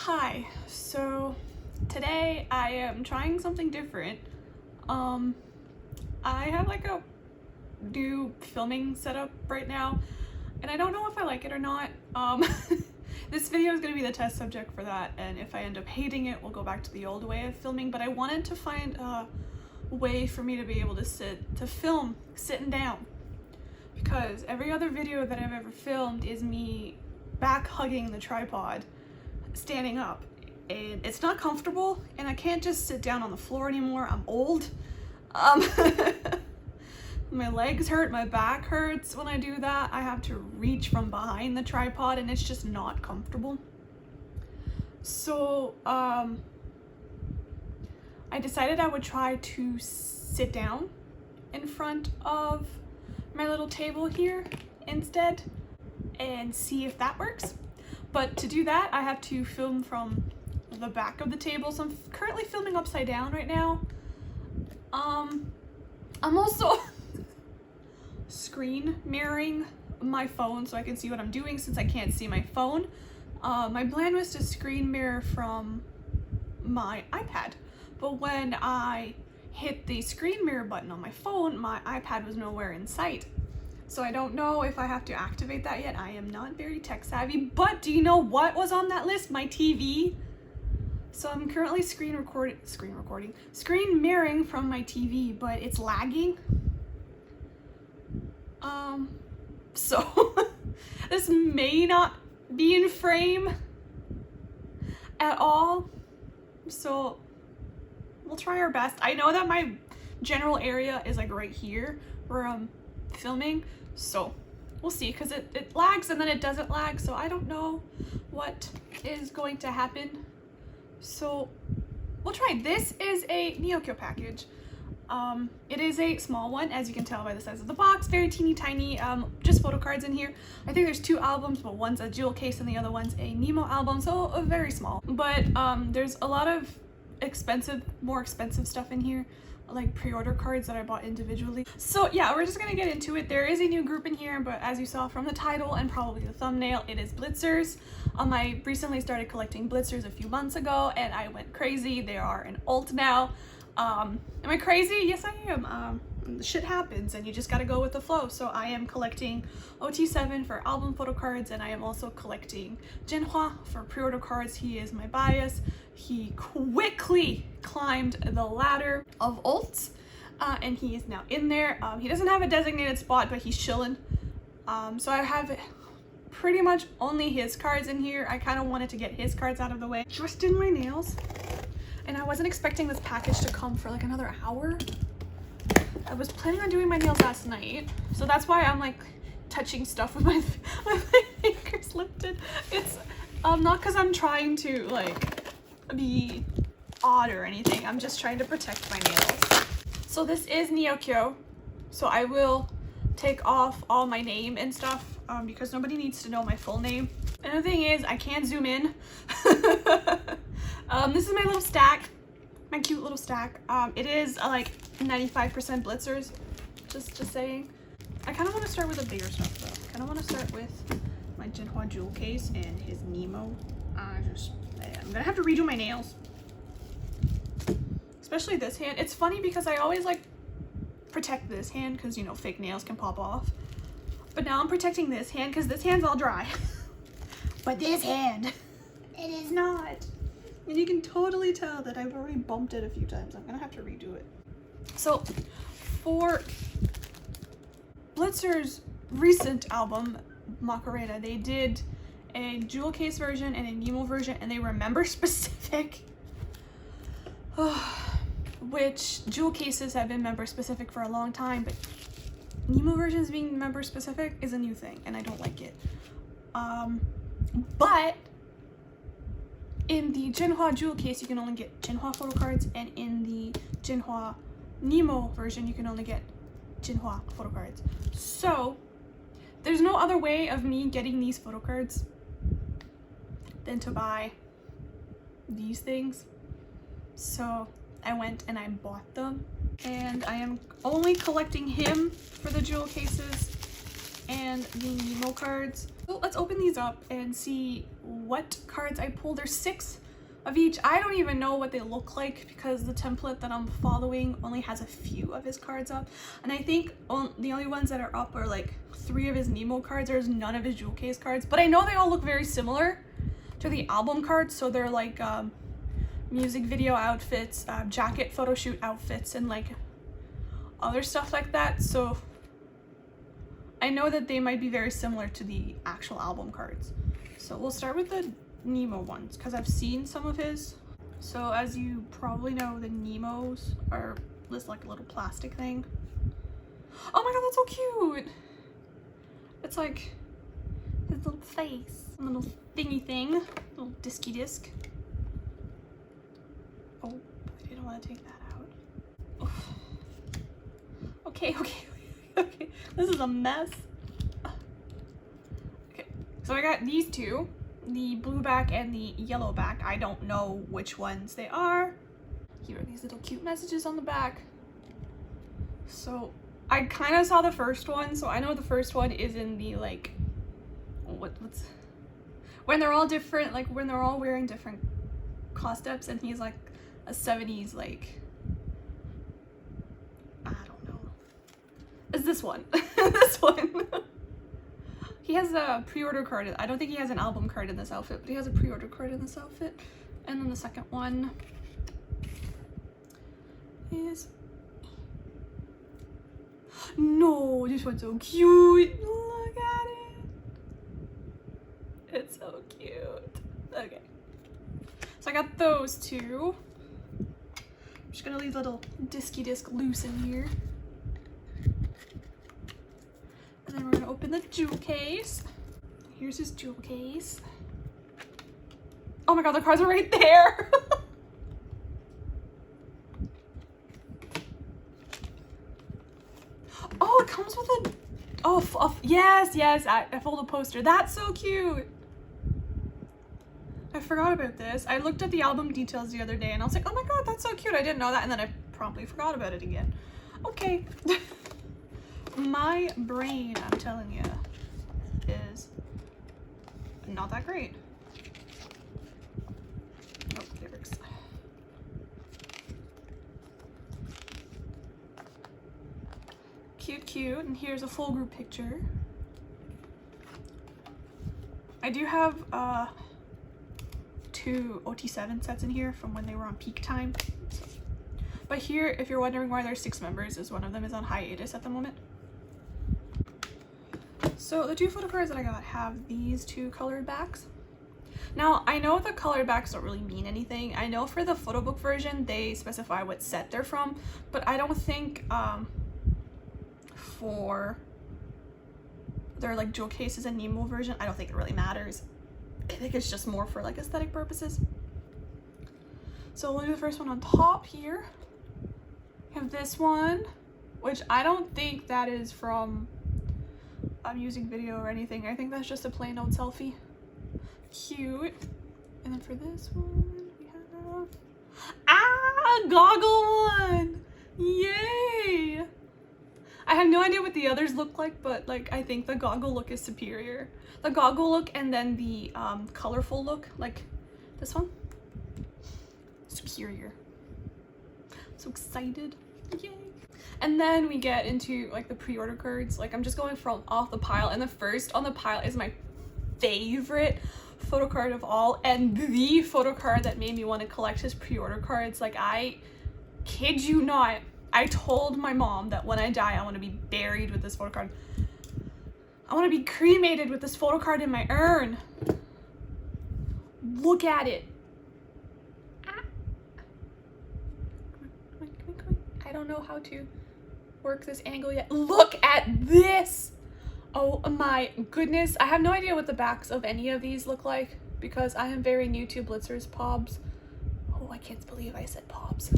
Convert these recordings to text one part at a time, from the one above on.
Hi, so today I am trying something different. I have like a new filming setup right now and I don't know if I like it or not. This video is going to be the test subject for that, and if I end up hating it, we'll go back to the old way of filming, but I wanted to find a way for me to be able to film sitting down, because every other video that I've ever filmed is me back hugging the tripod standing up, and it's not comfortable, and I can't just sit down on the floor anymore. I'm old. My legs hurt, my back hurts when I do that. I have to reach from behind the tripod and it's just not comfortable. So I decided I would try to sit down in front of my little table here instead and see if that works. But to do that, I have to film from the back of the table. So I'm currently filming upside down right now. I'm also screen mirroring my phone so I can see what I'm doing, since I can't see my phone. My plan was to screen mirror from my iPad, but when I hit the screen mirror button on my phone, my iPad was nowhere in sight. So I don't know if I have to activate that yet. I am not very tech savvy, but do you know what was on that list? My TV. So I'm currently screen mirroring from my TV, but it's lagging. So this may not be in frame at all. So we'll try our best. I know that my general area is like right here where I'm filming, so we'll see, because it lags and then it doesn't lag, so I don't know what is going to happen. So we'll try. This is a neokyo package. It is a small one, as you can tell by the size of the box, very teeny tiny, just photocards in here. I think there's 2 albums, but one's a jewel case and the other one's a Nemo album, so very small. But there's a lot of more expensive stuff in here, like pre-order cards that I bought individually. So yeah, we're just gonna get into it. There is a new group in here, but as you saw from the title and probably the thumbnail, it is Blitzers. I recently started collecting Blitzers a few months ago and I went crazy. They are an alt now. Am I crazy? Yes, I am. Shit happens and you just gotta go with the flow. So I am collecting OT7 for album photo cards, and I am also collecting Jinhua for pre-order cards. He is my bias. He quickly climbed the ladder of alts, and he is now in there. He doesn't have a designated spot, but he's chilling. So I have pretty much only his cards in here. I kind of wanted to get his cards out of the way. Just did my nails, and I wasn't expecting this package to come for like another hour. I was planning on doing my nails last night, so that's why I'm like touching stuff with my fingers lifted. It's not because I'm trying to like be odd or anything. I'm just trying to protect my nails. So this is neokyo, so I will take off all my name and stuff because nobody needs to know my full name. Another thing is I can't zoom in. This is my little stack, my cute little stack. It is like 95% Blitzers, just saying. I kind of want to start with the bigger stuff though. I kind of want to start with my Jinhua jewel case and his Nemo. I'm gonna have to redo my nails, especially this hand. It's funny because I always like protect this hand because, you know, fake nails can pop off, but now I'm protecting this hand because this hand's all dry. But this hand, it is not. And you can totally tell that I've already bumped it a few times. I'm gonna have to redo it. So for Blitzer's recent album, Macarena, they did a jewel case version and a Nemo version, and they were member specific. Which jewel cases have been member specific for a long time, but Nemo versions being member specific is a new thing, and I don't like it. But in the Jinhua jewel case, you can only get Jinhua photo cards, and in the Jinhua Nemo version, you can only get Jinhua photo cards. So there's no other way of me getting these photo cards than to buy these things. So I went and I bought them, and I am only collecting him for the jewel cases and the Nemo cards. So let's open these up and see what cards I pulled. There's 6 of each. I don't even know what they look like because the template that I'm following only has a few of his cards up, and I think the only ones that are up are like 3 of his Nemo cards. There's none of his jewel case cards, but I know they all look very similar to the album cards. So they're like music video outfits, jacket photo shoot outfits, and like other stuff like that. So I know that they might be very similar to the actual album cards. So we'll start with the Nemo ones because I've seen some of his. So as you probably know, the Nemos are this like little plastic thing. Oh my god, that's so cute! It's like his little face, little thingy thing, little disky disc. Oh, I didn't want to take that out. Oof. Okay, this is a mess. Okay, so I got these 2. The blue back and the yellow back. I don't know which ones they are. Here are these little cute messages on the back. So I kind of saw the first one, so I know the first one is in the like what's when they're all different, like when they're all wearing different costumes, and he's like a 70s like, I don't know. It's this one. This one. He has a pre-order card. I don't think he has an album card in this outfit, but he has a pre-order card in this outfit. And then the second one is... No, this one's so cute. Look at it. It's so cute. Okay. So I got those 2. I'm just gonna leave the little disky disc loose in here. And then we're gonna open the jewel case. Here's his jewel case. Oh my god, the cards are right there! Oh, it comes with a... Oh, yes, a photo poster. That's so cute! I forgot about this. I looked at the album details the other day and I was like, oh my god, that's so cute. I didn't know that, and then I promptly forgot about it again. Okay. My brain, I'm telling you, is not that great. Oh, lyrics. Cute, and here's a full group picture. I do have 2 OT7 sets in here from when they were on Peak Time. So. But here, if you're wondering why there's 6 members, is one of them is on hiatus at the moment. So the 2 photo cards that I got have these 2 colored backs. Now, I know the colored backs don't really mean anything. I know for the photo book version, they specify what set they're from, but I don't think for their like jewel cases and Nemo version, I don't think it really matters. I think it's just more for like aesthetic purposes. So we'll do the first one on top here. We have this one, which I don't think that is from a music video or anything. I think that's just a plain old selfie. Cute. And then for this one, we have a goggle one. Yay! I have no idea what the others look like, but like I think the goggle look is superior. The goggle look and then the colorful look, like this one, superior. So excited. Yay! And then we get into like the pre-order cards. Like I'm just going from off the pile, and the first on the pile is my favorite photo card of all, and the photo card that made me want to collect his pre-order cards. Like I kid you not, I told my mom that when I die I want to be buried with this photo card. I want to be cremated with this photo card in my urn. Look at it. I don't know how to work this angle yet. Look at this. Oh my goodness. I have no idea what the backs of any of these look like because I am very new to Blitzers Pobs. Oh, I can't believe I said Pobs.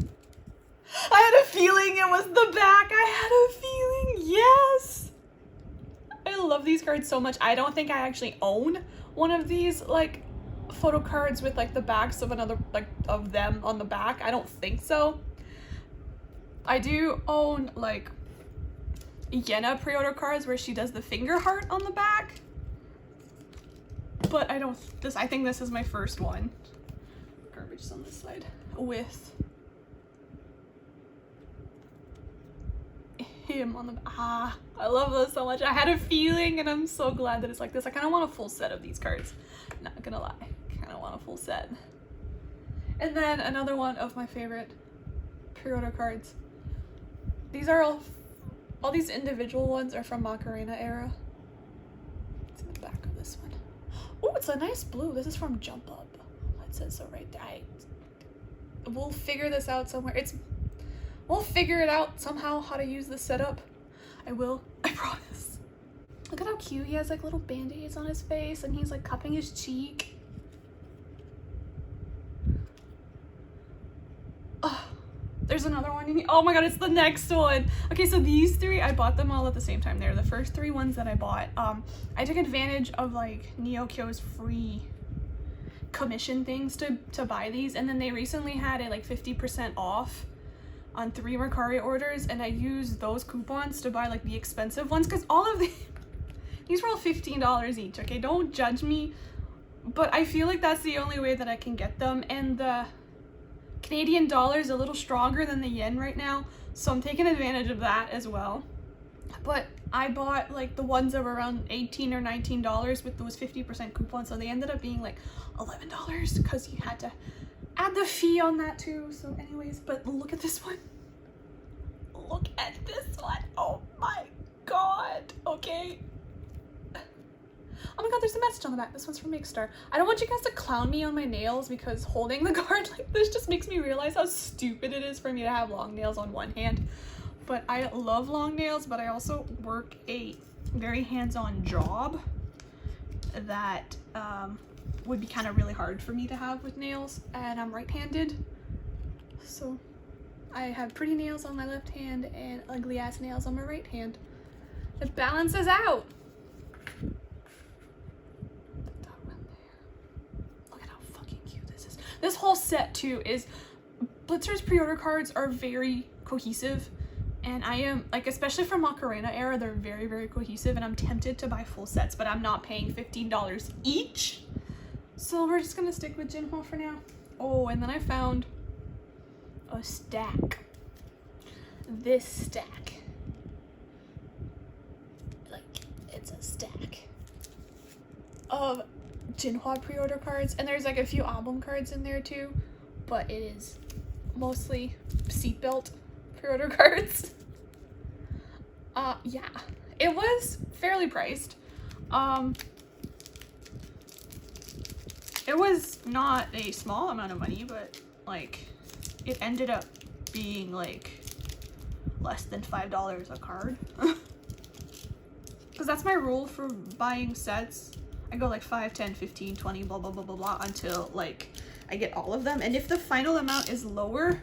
I had a feeling it was the back. I had a feeling. Yes. I love these cards so much. I don't think I actually own one of these like photo cards with like the backs of another like of them on the back. I don't think so. I do own like Yena pre-order cards where she does the finger heart on the back. but I don't, I think this is my first one. Garbage is on this side. With him on the, I love those so much. I had a feeling and I'm so glad that it's like this. I kind of want a full set of these cards. Not gonna lie, kind of want a full set. And then another one of my favorite pre-order cards. These are all these individual ones are from Macarena era. It's in the back of this one. Oh, it's a nice blue. This is from Jump Up. It says so right there. We'll figure this out somewhere. We'll figure it out somehow how to use this setup. I will, I promise. Look at how cute he has like little band-aids on his face and he's like cupping his cheek. Oh, there's another one in here. Oh my god, it's the next one. Okay, so these three, I bought them all at the same time. They're the first three ones that I bought. I took advantage of like Neokyo's free commission things to buy these, and then they recently had it like 50% off on 3 Mercari orders, and I used those coupons to buy like the expensive ones because all of these were all $15 each. Okay, don't judge me, but I feel like that's the only way that I can get them, and the Canadian dollar is a little stronger than the yen right now, so I'm taking advantage of that as well. But I bought like the ones that were around $18 or $19 with those 50% coupons, so they ended up being like $11 because you had to add the fee on that too. So anyways, but look at this one. Look at this one. Oh my god. Okay. Oh my god, there's a message on the back. This one's from Makestar. I don't want you guys to clown me on my nails because holding the card like this just makes me realize how stupid it is for me to have long nails on one hand. But I love long nails, but I also work a very hands-on job that would be kind of really hard for me to have with nails, and I'm right-handed. So I have pretty nails on my left hand and ugly ass nails on my right hand. It balances out. Look at how fucking cute this is. This whole set too is, Blitzers pre-order cards are very cohesive. And I am, like, especially from Macarena era, they're very, very cohesive, and I'm tempted to buy full sets, but I'm not paying $15 each. So we're just gonna stick with Jinhua for now. Oh, and then I found a stack. This stack. Like, it's a stack of Jinhua pre-order cards, and there's like a few album cards in there too, but it is mostly seatbelt pre-order cards. Yeah, it was fairly priced. It was not a small amount of money, but like it ended up being like less than $5 a card. Because that's my rule for buying sets. I go like 5, 10, 15, 20, blah, blah, blah, blah, blah, until like I get all of them. And if the final amount is lower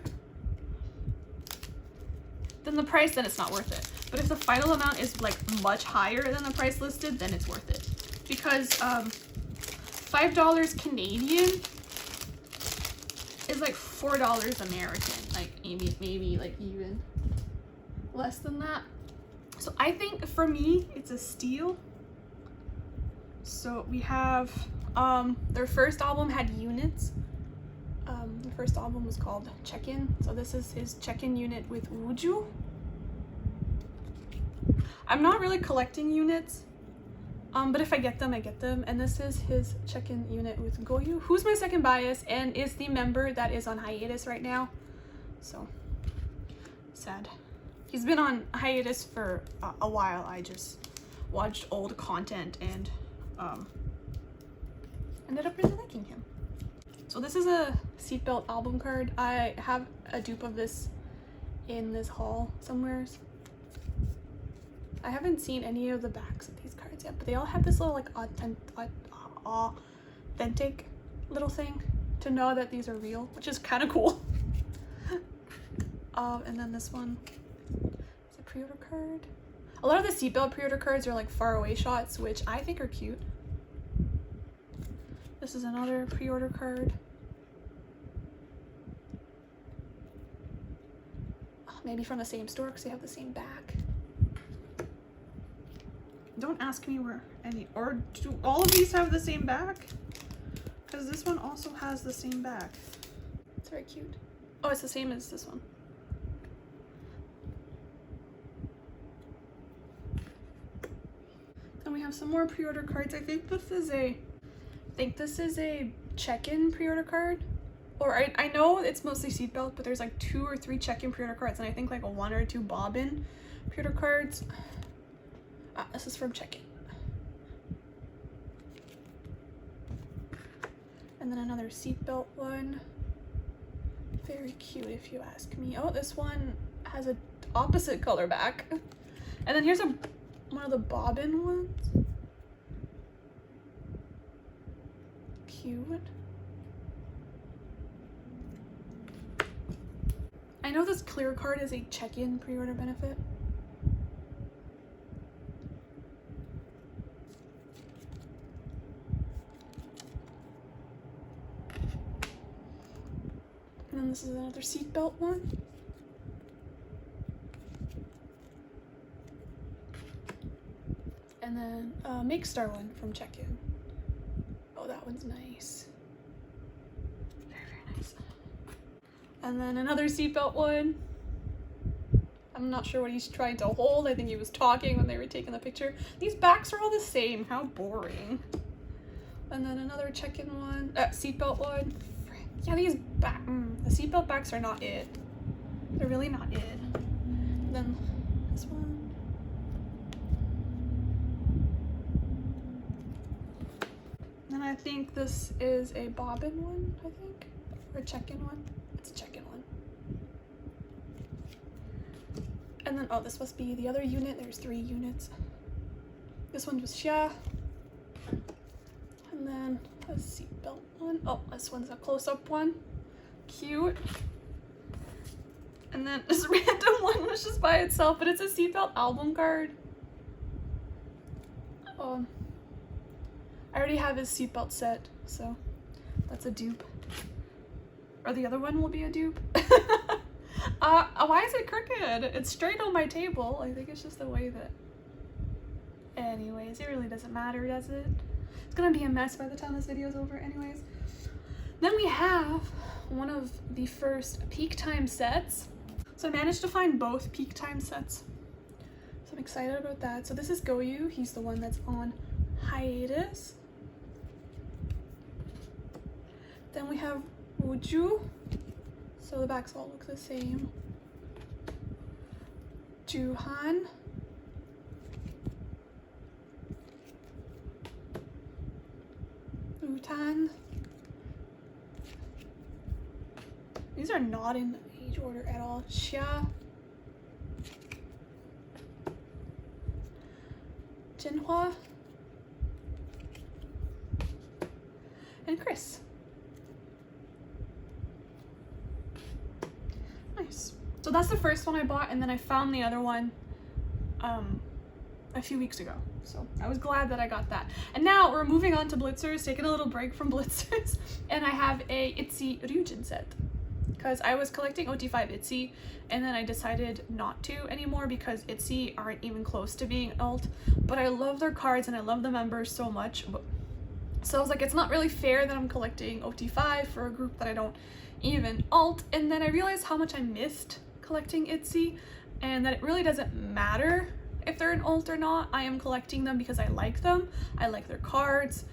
than the price, then it's not worth it. But if the final amount is like much higher than the price listed, then it's worth it. Because $5 Canadian is like $4 American, like maybe like even less than that. So I think for me, it's a steal. So we have, their first album had units. The first album was called Check-In. So this is his Check-In unit with Wuju. I'm not really collecting units, but if I get them, I get them. And this is his Check-In unit with Goyu, who's my second bias and is the member that is on hiatus right now. So sad. He's been on hiatus for a while. I just watched old content and ended up really liking him. So this is a seatbelt album card. I have a dupe of this in this haul somewhere. I haven't seen any of the backs of these cards yet, but they all have this little like authentic little thing to know that these are real, which is kind of cool. And then this one is a pre-order card. A lot of the seatbelt pre-order cards are like far away shots, which I think are cute. This is another pre-order card. Maybe from the same store because they have the same back. Don't ask me where any, or do all of these have the same back? Because this one also has the same back. It's very cute. Oh, it's the same as this one. Then we have some more pre-order cards. I think this is a check-in pre-order card. Or I know it's mostly seatbelt, but there's like 2 or 3 check-in pre-order cards, and I think like a 1 or 2 bobbin pre-order cards. This is from check-in. And then another seatbelt one. Very cute if you ask me. Oh, this one has a opposite color back. And then here's one of the bobbin ones. Cute. I know this clear card is a check-in pre-order benefit. And then this is another seatbelt one. And then a Make Star one from check-in. Oh, that one's nice. Very, very nice. And then another seatbelt one. I'm not sure what he's trying to hold. I think he was talking when they were taking the picture. These backs are all the same. How boring. And then another check-in one. Seatbelt one. Yeah, these the seatbelt backs are not it. They're really not it. And then this one. And then I think this is a bobbin one, I think. Or a check-in one. It's a check-in one. And then, oh, this must be the other unit. There's 3 units. This one was Xia. And then a seatbelt one. Oh, this one's a close-up one. Cute. And then this random one was just by itself, but it's a seatbelt album card. I already have his seatbelt set, so that's a dupe. Or the other one will be a dupe. Why is it crooked? It's straight on my table. I think it's just the way that... Anyways, it really doesn't matter, does it? It's gonna be a mess by the time this video's over anyways. Then we have one of the first Peak Time sets. So I managed to find both Peak Time sets. So I'm excited about that. So this is Goyu. He's the one that's on hiatus. Then we have Wuju. So the backs all look the same. Jihoon. Utan. These are not in age order at all. Xia. Jinhua. And Chris. Nice. So that's the first one I bought, and then I found the other one a few weeks ago. So I was glad that I got that. And now we're moving on to Blitzers, taking a little break from Blitzers, and I have a Itzy Ryujin set. Because I was collecting OT5 Itzy, and then I decided not to anymore because Itzy aren't even close to being alt. But I love their cards and I love the members so much. So I was like, it's not really fair that I'm collecting OT5 for a group that I don't even alt. And then I realized how much I missed collecting Itzy, and that it really doesn't matter if they're an alt or not. I am collecting them because I like them. I like their cards.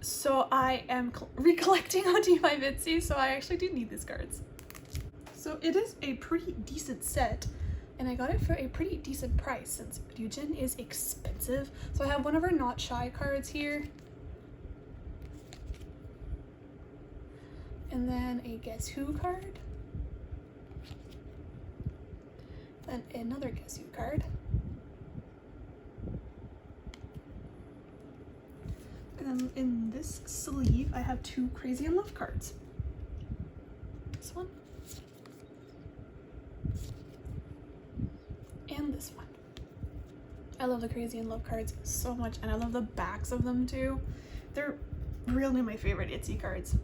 So I am recollecting OT5 Itzy, so I actually do need these cards. So it is a pretty decent set, and I got it for a pretty decent price since Ryujin is expensive. So I have one of her Not Shy cards here. And then a Guess Who card. Then another Guess Who card. And then in this sleeve, I have 2 Crazy in Love cards. This one. And this one. I love the Crazy in Love cards so much, and I love the backs of them too. They're really my favorite Itzy cards.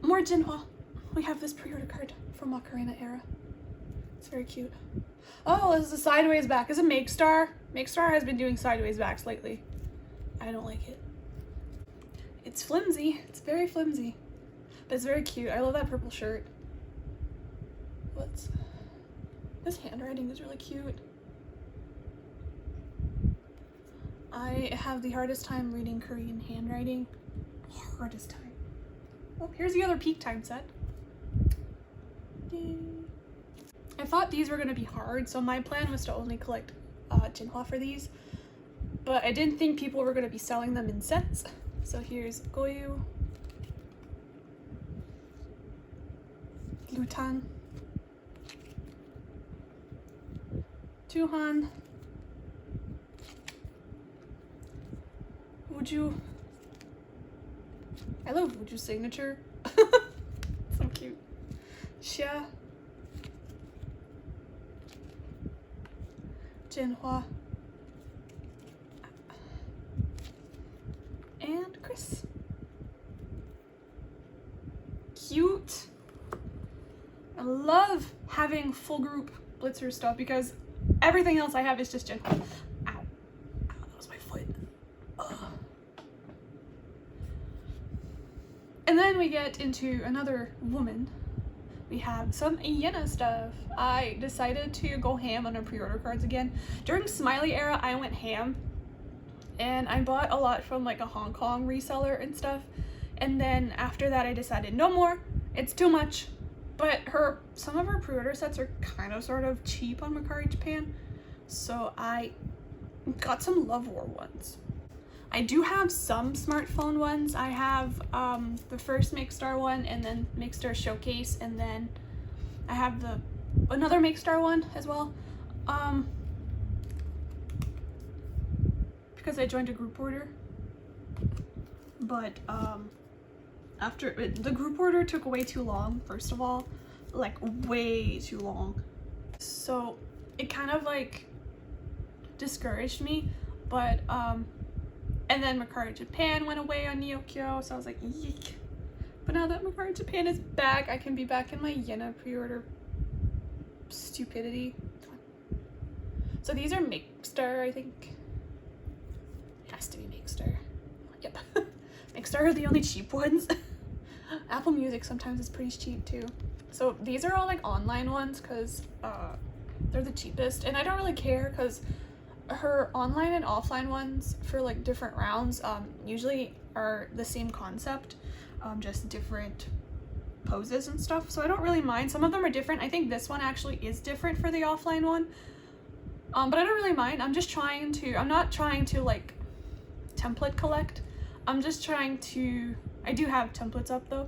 More Jinhua. We have this pre-order card from Macarena era. It's very cute. Oh, this is a sideways back. Is it Makestar? Makestar has been doing sideways backs lately. I don't like it. It's flimsy. It's very flimsy. But it's very cute. I love that purple shirt. What's... This handwriting is really cute. I have the hardest time reading Korean handwriting. Hardest time. Oh, here's the other Peak Time set. Yay. I thought these were gonna be hard, so my plan was to only collect Jinhua for these. But I didn't think people were gonna be selling them in sets. So here's Goyu, Lutan, Juhan, Wooju. I love Wooju's signature. So cute. Xia, Jinhua, and Chris. Cute. I love having full group Blitzer stuff because everything else I have is just Jinhua. Ow. Ow, that was my foot. Ugh. And then we get into another woman. We have some Yena stuff. I decided to go ham on our pre-order cards again. During Smiley era, I went ham. And I bought a lot from like a Hong Kong reseller and stuff. And then after that, I decided no more. It's too much. But some of her pre-order sets are kind of sort of cheap on Mercari Japan. So I got some Love War ones. I do have some smartphone ones. I have the first Makestar one and then Makestar Showcase, and then I have another Makestar one as well. Because I joined a group order. But after the group order took way too long, first of all, like way too long. So it kind of like discouraged me, but and then Mercari Japan went away on neokyo, so I was like, eek. But now that Mercari Japan is back, I can be back in my Yena pre-order stupidity. So these are Makestar, I think. Has to be Makestar. Yep. Makestar are the only cheap ones. Apple Music sometimes is pretty cheap too. So these are all like online ones because they're the cheapest, and I don't really care because her online and offline ones for like different rounds usually are the same concept, just different poses and stuff, so I don't really mind. Some of them are different. I think this one actually is different for the offline one, but I don't really mind. I'm not trying to like template collect. I'm just trying to, I do have templates up though,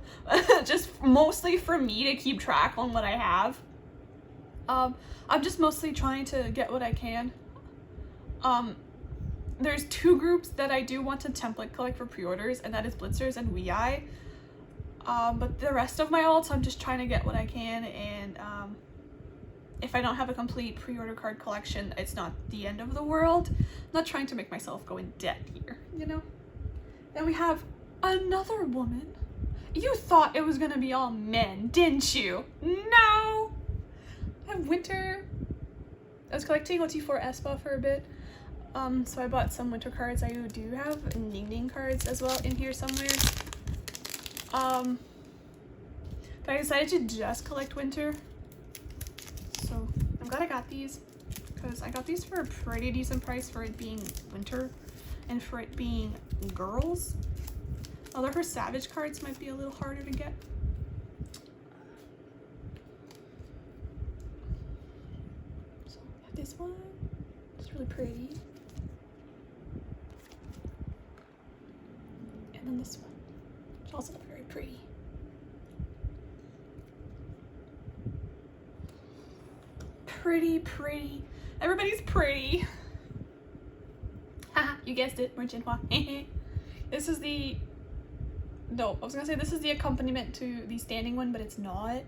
just mostly for me to keep track on what I have. I'm just mostly trying to get what I can. There's two groups that I do want to template collect for pre-orders, and that is Blitzers and Wei. But the rest of my alts, I'm just trying to get what I can, and if I don't have a complete pre-order card collection, it's not the end of the world. I'm not trying to make myself go in debt here, you know? Then we have another woman. You thought it was gonna be all men, didn't you? No! I have Winter. I was collecting OT4 Espa for a bit. So I bought some Winter cards. I do have Ningning cards as well in here somewhere. But I decided to just collect Winter. So I'm glad I got these, because I got these for a pretty decent price for it being Winter and for it being girls. Although her Savage cards might be a little harder to get. So I have this one. It's really pretty. And then this one, which is also very pretty. Pretty. Everybody's pretty. Haha, you guessed it, we're Jinhua. This is the, no, I was gonna say this is the accompaniment to the standing one, but it's not.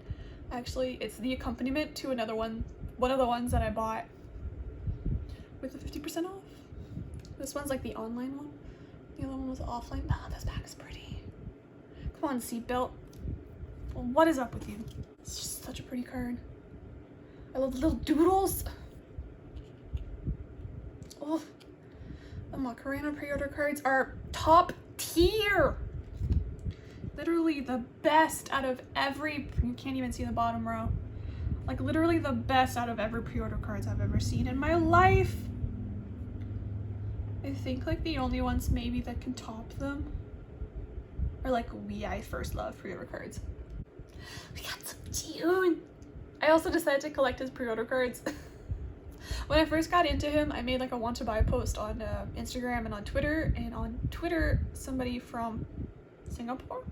Actually, it's the accompaniment to another one of the ones that I bought with the 50% off. This one's like the online one. The other one was offline. Ah, this bag is pretty. Come on, seatbelt. Well, what is up with you? It's just such a pretty card. I love the little doodles. Oh, the Macarena pre-order cards are top tier. Literally the best out of every, you can't even see the bottom row. Like literally the best out of every pre-order cards I've ever seen in my life. I think like the only ones maybe that can top them are like I first love pre-order cards. We got some Jihoon. I also decided to collect his pre-order cards. When I first got into him, I made like a want to buy post on Instagram and on Twitter. And on Twitter, somebody from Singapore,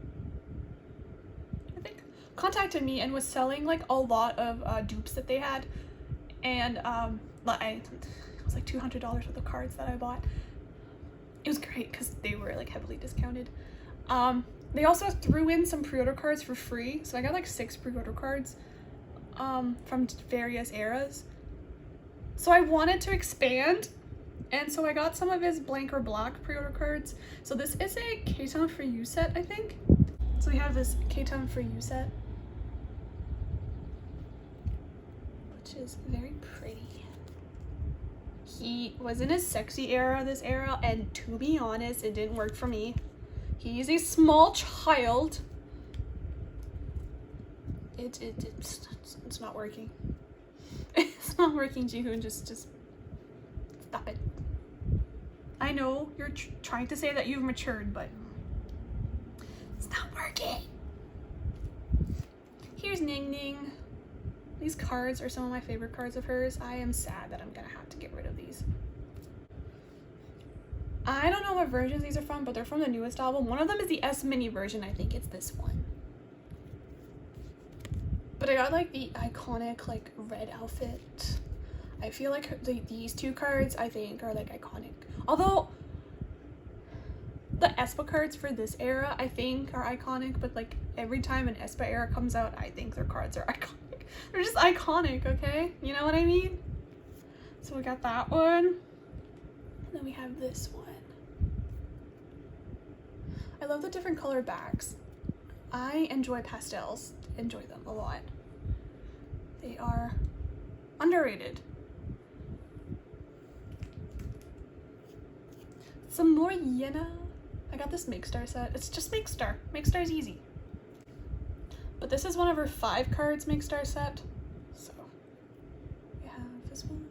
I think, contacted me and was selling like a lot of dupes that they had. And it was like $200 worth of cards that I bought. It was great because they were like heavily discounted. They also threw in some pre-order cards for free. So I got like 6 pre-order cards from various eras. So I wanted to expand, and so I got some of his blank or black pre-order cards. So this is a K-Town for You set, I think. So we have this K-Town for You set, which is very pretty. He was in his sexy era, this era, and to be honest, it didn't work for me. He's a small child. It's not working. It's not working, Jihoon. Just stop it. I know you're trying to say that you've matured, but it's not working. Here's Ningning. These cards are some of my favorite cards of hers. I am sad that I'm gonna have to get rid of these. I don't know what versions these are from, but they're from the newest album. One of them is the S Mini version. I think it's this one. But I got like the iconic like red outfit. I feel like these 2 cards I think are like iconic. Although the aespa cards for this era I think are iconic, but like every time an aespa era comes out, I think their cards are iconic. They're just iconic, okay? You know what I mean? So we got that one. And then we have this one. I love the different color backs. I enjoy pastels. Enjoy them a lot. They are underrated. Some more Yena. I got this Make Star set. It's just Make Star. Make Star is easy. But this is one of her 5 cards Make Star set. So we have this one.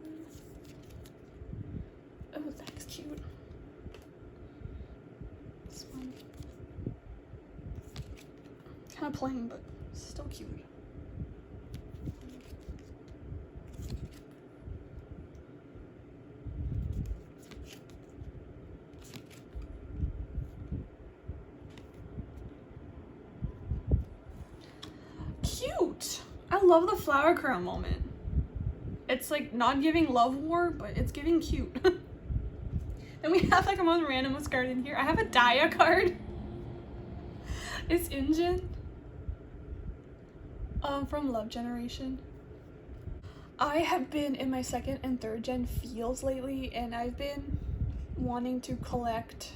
Oh, that's cute. This one. Kind of plain, but still cute. Cute! I love the flower crown moment. It's like not giving love war, but it's giving cute. Then we have like a most randomest card in here. I have a Daya card. It's Injin. From Love Generation. I have been in my 2nd and 3rd gen feels lately, and I've been wanting to collect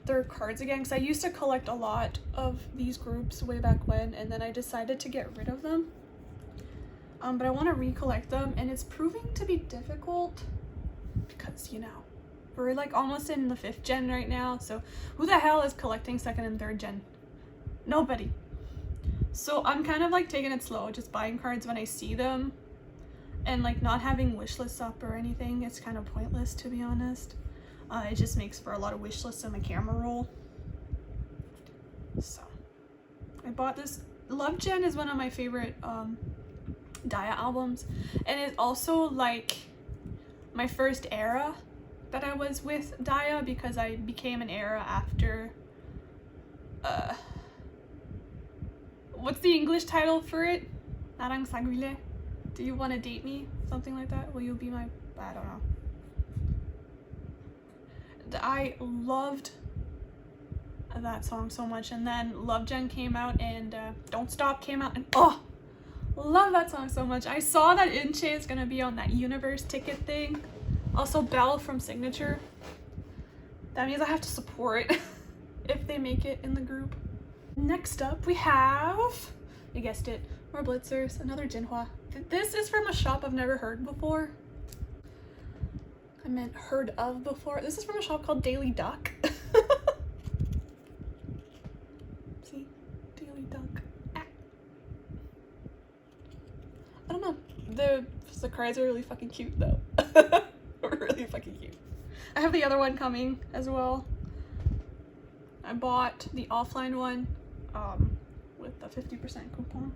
their cards again, because I used to collect a lot of these groups way back when, and then I decided to get rid of them. But I want to recollect them, and it's proving to be difficult because, you know, we're like almost in the 5th gen right now, so who the hell is collecting 2nd and 3rd gen? Nobody. So I'm kind of like taking it slow, just buying cards when I see them, and like not having wish lists up or anything. It's kind of pointless, to be honest. It just makes for a lot of wish lists in my camera roll. So I bought this. Love Gen is one of my favorite Daya albums, and it's also like my first era that I was with Daya, because I became an era after what's the English title for it? Narang Saguile. Do you want to date me? Something like that. Will you be my... I don't know. I loved that song so much, and then Love Gen came out, and Don't Stop came out, and oh, love that song so much. I saw that Inche is gonna be on that Universe ticket thing. Also Belle from Signature. That means I have to support if they make it in the group. Next up we have, you guessed it, More Blitzers, another Jinhua. This is from a shop I've never heard before. I meant heard of before. This is from a shop called Daily Duck. See? Daily Duck. Ah. I don't know. The cards are really fucking cute though. Really fucking cute. I have the other one coming as well. I bought the offline one with the 50% coupon.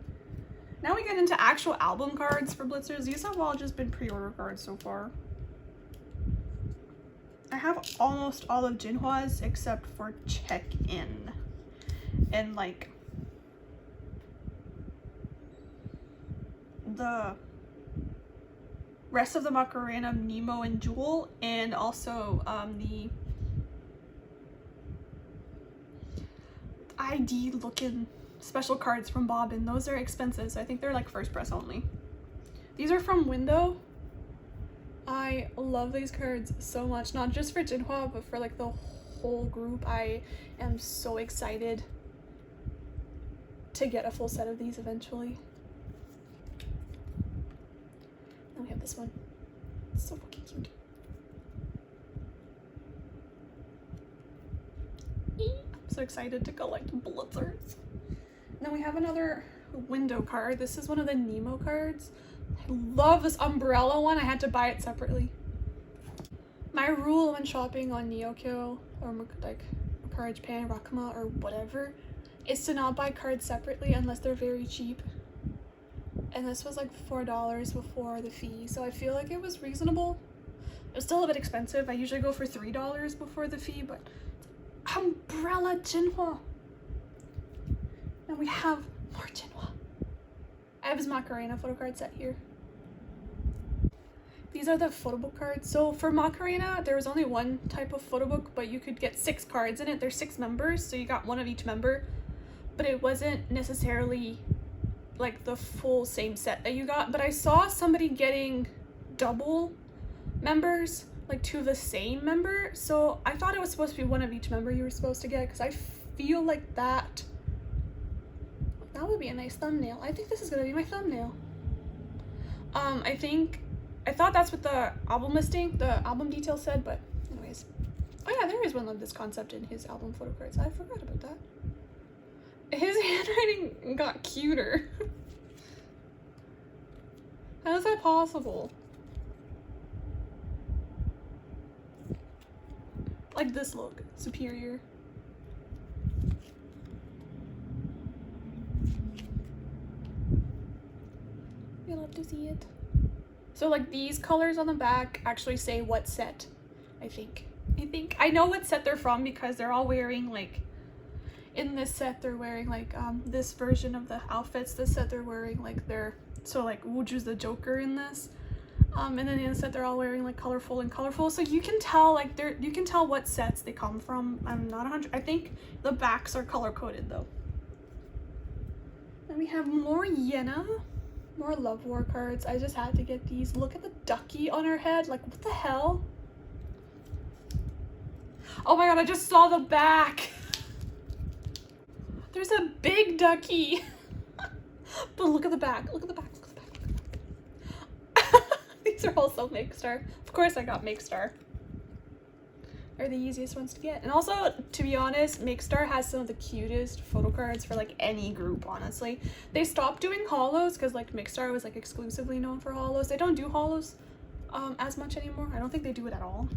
Now we get into actual album cards for Blitzers. These have all just been pre-order cards so far. I have almost all of Jinhua's except for Check-In. And like the rest of the Macarena, Nemo and Jewel, and also the ID looking special cards from Bob, and those are expensive, so I think they're like first press only. These are from Window. I love these cards so much, not just for Jinhua, but for like the whole group. I am so excited to get a full set of these eventually. Then we have this one. It's so fucking cute. I'm so excited to collect Blitzers. And then we have another Window card. This is one of the Nemo cards. I love this umbrella one. I had to buy it separately. My rule when shopping on Neokyo or like Courage Pan, Rakuma, or whatever is to not buy cards separately unless they're very cheap. And this was like $4 before the fee, so I feel like it was reasonable. It was still a bit expensive. I usually go for $3 before the fee, but umbrella Jinhua. And we have more Jinhua. I have his Macarena photo card set here. These are the photo book cards. So for Macarena, there was only one type of photo book, but you could get 6 cards in it. There's 6 members, so you got one of each member. But it wasn't necessarily like the full same set that you got. But I saw somebody getting double members, like 2 of the same member. So I thought it was supposed to be one of each member you were supposed to get, because I feel like that would be a nice thumbnail. I think this is gonna be my thumbnail. I thought that's what the album listing, the album detail said, but anyways. Oh yeah, there is one of this concept in his album photo cards. I forgot about that. His handwriting got cuter. How is that possible? Like this look, superior. I love to see it. So like these colors on the back actually say what set, I think. I know what set they're from because they're all wearing like, in this set they're wearing like this version of the outfits. This set they're wearing like so like Wuju's the Joker in this. And then in the set they're all wearing like colorful, so you can tell like you can tell what sets they come from. I'm not 100. I think the backs are color coded though. Then we have more Yena. More Love War cards. I just had to get these. Look at the ducky on her head. Like, what the hell? Oh my god, I just saw the back. There's a big ducky. But look at the back. Look at the back. Look at the back. Look at the back. These are also Makestar. Of course I got Makestar. They're the easiest ones to get. And also, to be honest, Makestar has some of the cutest photo cards for like any group, honestly. They stopped doing holos because like Makestar was like exclusively known for holos. They don't do holos as much anymore. I don't think they do it at all.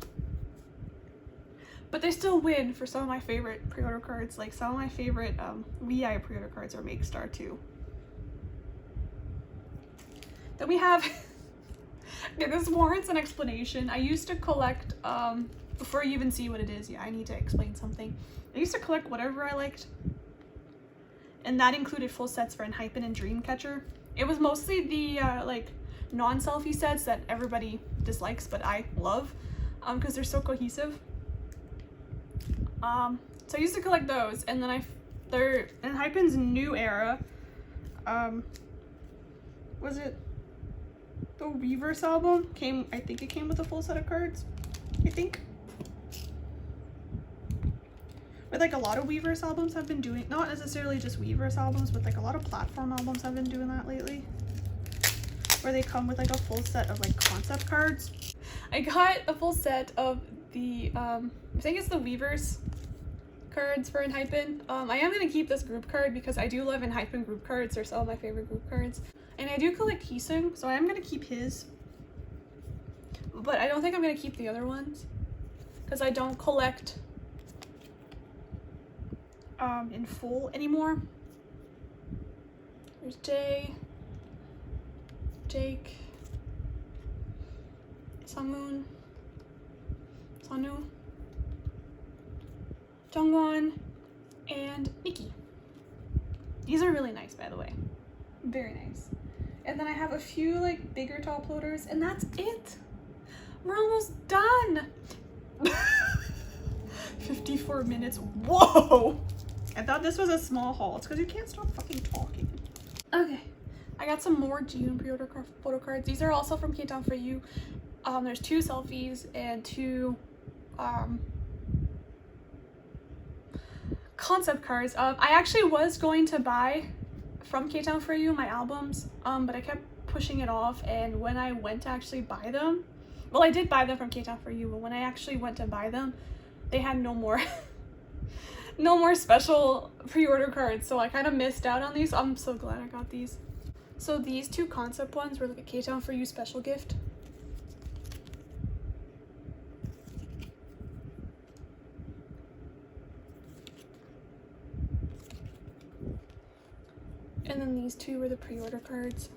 But they still win for some of my favorite pre-order cards. Like some of my favorite VI pre-order cards are Makestar too. Then we have, okay, this warrants an explanation. I used to collect, before you even see what it is, yeah, I need to explain something. I used to collect whatever I liked, and that included full sets for Enhypen and Dreamcatcher. It was mostly the like non-selfie sets that everybody dislikes, but I love, because they're so cohesive. So I used to collect those, and then they're Enhypen's new era. Was it the Reverse album? I think it came with a full set of cards. I think. But like a lot of Weverse albums have been doing, not necessarily just Weverse albums, but like a lot of platform albums have been doing that lately. Where they come with like a full set of like concept cards. I got a full set of the, I think it's the Weverse cards for Enhypen. I am going to keep this group card because I do love Enhypen group cards. They're some of my favorite group cards. And I do collect Heesung, so I am going to keep his. But I don't think I'm going to keep the other ones because I don't collect in full anymore. There's Jay, Jake, Sangmoon, Sanu, Jungwon, and Nikki. These are really nice, by the way. Very nice. And then I have a few like bigger top loaders, and that's it. We're almost done. 54 minutes. Whoa! I thought this was a small haul. It's because you can't stop fucking talking. Okay. I got some more Jihoon pre-order photo cards. These are also from K-Town For You. There's 2 selfies and 2 concept cards. I actually was going to buy from K-Town For You my albums, but I kept pushing it off, and when I went to actually buy them, well, I did buy them from K-Town For You, but when I actually went to buy them, they had no more no more special pre-order cards, so I kind of missed out on these. I'm so glad I got these. So these 2 concept ones were like a K-Town For You special gift. And then these 2 were the pre-order cards.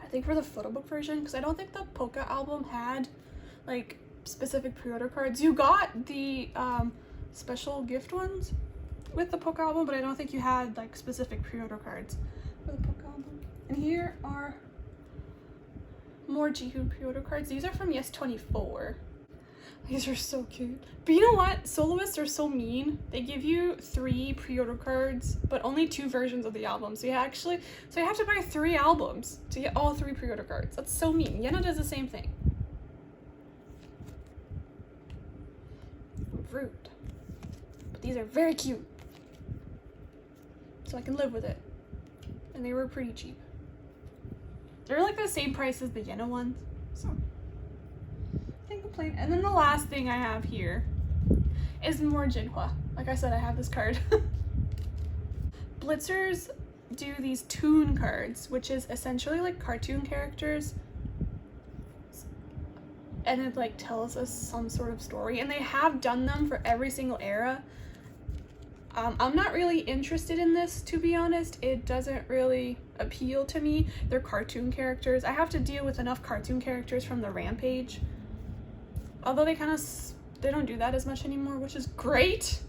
I think for the photo book version, because I don't think the Polka album had like specific pre-order cards. You got the special gift ones with the Polka album, but I don't think you had like specific pre-order cards for the Polka album. And here are more Jihoon pre-order cards. These are from Yes24. These are so cute. But you know what? Soloists are so mean. They give you 3 pre-order cards, but only 2 versions of the album. So you have to buy 3 albums to get all 3 pre-order cards. That's so mean. Yena does the same thing. Rude. But these are very cute. So I can live with it. And they were pretty cheap. They're like the same price as the Yena ones. So can't complain. And then the last thing I have here is more Jinhua. Like I said, I have this card. Blitzers do these toon cards, which is essentially like cartoon characters, and it like tells us some sort of story, and they have done them for every single era. I'm not really interested in this, to be honest. It doesn't really appeal to me. They're cartoon characters. I have to deal with enough cartoon characters from the Rampage, although they don't do that as much anymore, which is great.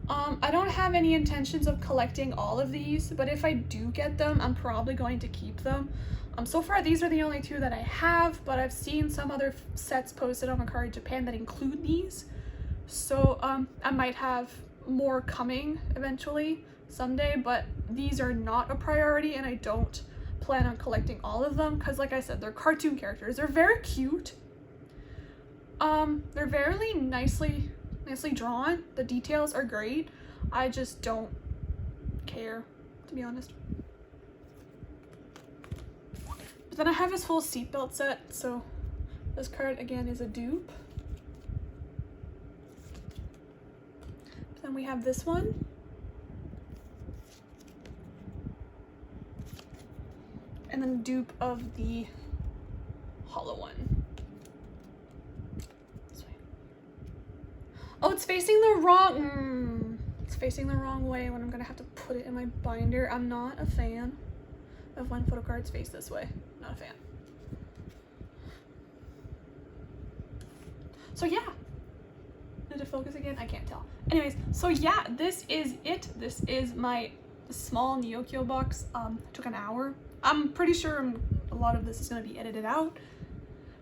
I don't have any intentions of collecting all of these, but if I do get them, I'm probably going to keep them. So far, these are the only 2 that I have, but I've seen some other sets posted on Mercari Japan that include these. So I might have more coming eventually someday, but these are not a priority, and I don't plan on collecting all of them because, like I said, they're cartoon characters. They're very cute. They're very nicely drawn. The details are great. I just don't care, to be honest. But then I have this whole seatbelt set, so this card again is a dupe. Then we have this one. And then a dupe of the hollow one. This way. Oh, it's facing the wrong... It's facing the wrong way when I'm gonna have to put it in my binder. I'm not a fan of when photo cards face this way. Not a fan. So yeah. Did it focus again? I can't tell. Anyways, so yeah, this is it. This is my small neokyo box. It took an hour. I'm pretty sure a lot of this is going to be edited out,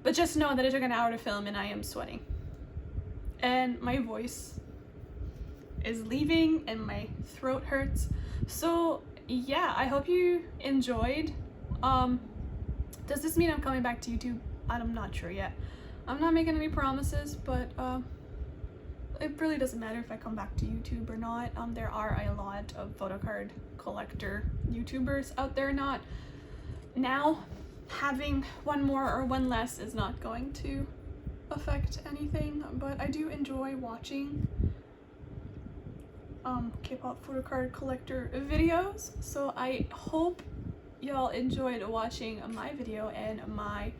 but just know that it took an hour to film and I am sweating. And my voice is leaving and my throat hurts. So yeah, I hope you enjoyed. Does this mean I'm coming back to YouTube? I'm not sure yet. I'm not making any promises, but yeah, I hope you enjoyed. Does this mean I'm coming back to YouTube? I'm not sure yet. I'm not making any promises, but I'm not making any promises, but yeah, I hope you enjoyed. Does this mean I'm coming back to YouTube? I'm not sure yet. I'm not making any promises, but yeah, I hope you enjoyed. Does this mean I'm coming back to YouTube? I'm not sure yet. I'm not making any promises, but it really doesn't matter if I come back to YouTube or not. There are a lot of photocard collector YouTubers out there now. Having one more or one less is not going to affect anything, but I do enjoy watching K-pop photocard collector videos, so I hope y'all enjoyed watching my video and my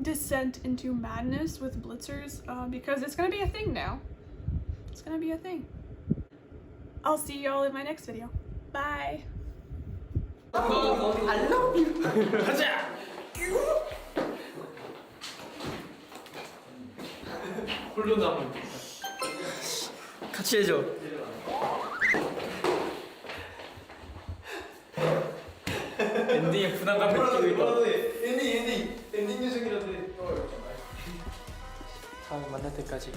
descent into madness with Blitzers, because it's gonna be a thing now. It's gonna be a thing. I'll see y'all in my next video. Bye! I love you. 가자. 홀로 남은. 같이 해줘. 엔딩에 부담감 느끼고 있다. 엔딩 요정이라도 해. 다음에 만날 때까지.